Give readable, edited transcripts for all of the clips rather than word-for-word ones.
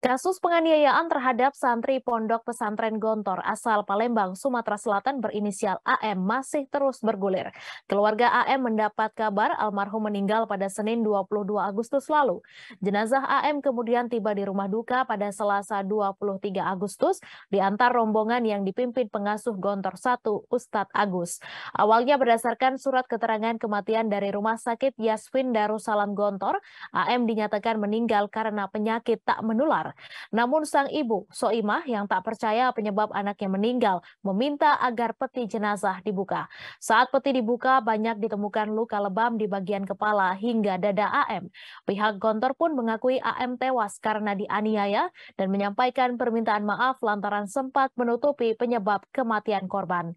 Kasus penganiayaan terhadap santri Pondok Pesantren Gontor asal Palembang, Sumatera Selatan berinisial AM masih terus bergulir. Keluarga AM mendapat kabar almarhum meninggal pada Senin 22 Agustus lalu. Jenazah AM kemudian tiba di rumah duka pada Selasa 23 Agustus diantar rombongan yang dipimpin pengasuh Gontor 1, Ustadz Agus. Awalnya berdasarkan surat keterangan kematian dari Rumah Sakit Yasfin Darussalam Gontor, AM dinyatakan meninggal karena penyakit tak menular. Namun sang ibu, Soimah, yang tak percaya penyebab anaknya meninggal, meminta agar peti jenazah dibuka. Saat peti dibuka, banyak ditemukan luka lebam di bagian kepala hingga dada AM. Pihak Gontor pun mengakui AM tewas karena dianiaya dan menyampaikan permintaan maaf lantaran sempat menutupi penyebab kematian korban.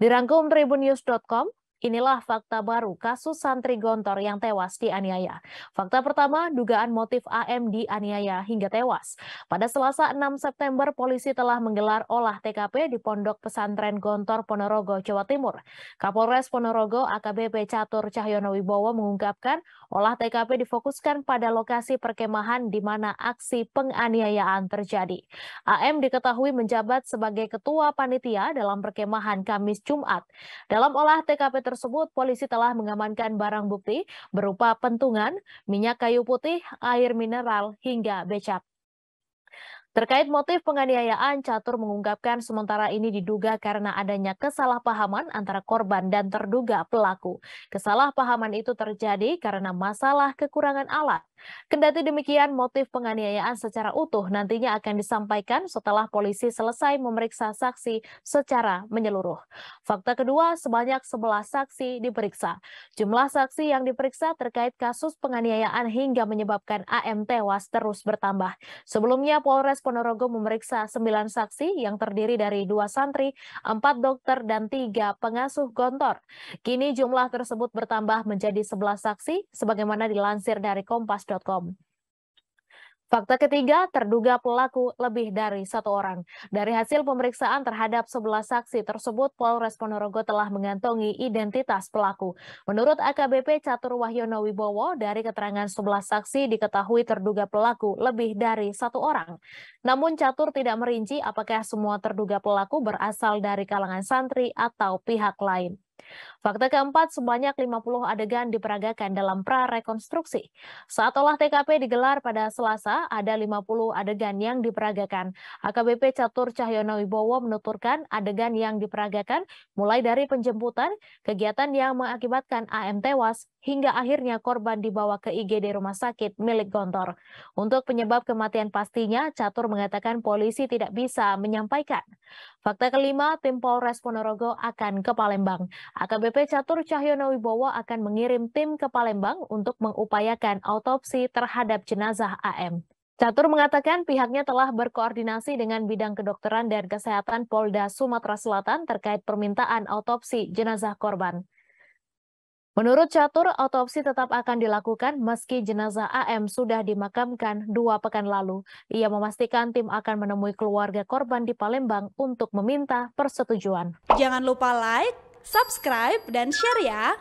Dirangkum tribunnews.com, inilah fakta baru kasus santri Gontor yang tewas dianiaya. Fakta pertama, dugaan motif AM dianiaya hingga tewas. Pada Selasa 6 September, polisi telah menggelar olah TKP di Pondok Pesantren Gontor, Ponorogo, Jawa Timur. Kapolres Ponorogo AKBP Catur Cahyono Wibowo mengungkapkan olah TKP difokuskan pada lokasi perkemahan di mana aksi penganiayaan terjadi. AM diketahui menjabat sebagai ketua panitia dalam perkemahan Kamis Jumat. Dalam olah TKP tersebut, polisi telah mengamankan barang bukti berupa pentungan, minyak kayu putih, air mineral, hingga becak. Terkait motif penganiayaan, Catur mengungkapkan sementara ini diduga karena adanya kesalahpahaman antara korban dan terduga pelaku. Kesalahpahaman itu terjadi karena masalah kekurangan alat. Kendati demikian, motif penganiayaan secara utuh nantinya akan disampaikan setelah polisi selesai memeriksa saksi secara menyeluruh. Fakta kedua, sebanyak 11 saksi diperiksa. Jumlah saksi yang diperiksa terkait kasus penganiayaan hingga menyebabkan AM tewas terus bertambah. Sebelumnya, Polres Ponorogo memeriksa 9 saksi yang terdiri dari 2 santri, 4 dokter, dan 3 pengasuh Gontor. Kini jumlah tersebut bertambah menjadi 11 saksi, sebagaimana dilansir dari Kompas.com. Fakta ketiga, terduga pelaku lebih dari 1 orang. Dari hasil pemeriksaan terhadap 11 saksi tersebut, Polres Ponorogo telah mengantongi identitas pelaku. Menurut AKBP Catur Wahyono Wibowo, dari keterangan 11 saksi diketahui terduga pelaku lebih dari 1 orang. Namun Catur tidak merinci apakah semua terduga pelaku berasal dari kalangan santri atau pihak lain. Fakta keempat, sebanyak 50 adegan diperagakan dalam prarekonstruksi. Saat olah TKP digelar pada Selasa, ada 50 adegan yang diperagakan. AKBP Catur Cahyono Wibowo menuturkan adegan yang diperagakan mulai dari penjemputan, kegiatan yang mengakibatkan AM tewas, hingga akhirnya korban dibawa ke IGD Rumah Sakit milik Gontor. Untuk penyebab kematian pastinya, Catur mengatakan polisi tidak bisa menyampaikan. Fakta kelima, tim Polres Ponorogo akan ke Palembang. AKBP Catur Cahyono Wibowo akan mengirim tim ke Palembang untuk mengupayakan autopsi terhadap jenazah AM. Catur mengatakan pihaknya telah berkoordinasi dengan bidang kedokteran dan kesehatan Polda Sumatera Selatan terkait permintaan autopsi jenazah korban. Menurut Catur, autopsi tetap akan dilakukan meski jenazah AM sudah dimakamkan 2 pekan lalu. Ia memastikan tim akan menemui keluarga korban di Palembang untuk meminta persetujuan. Jangan lupa like, subscribe, dan share ya!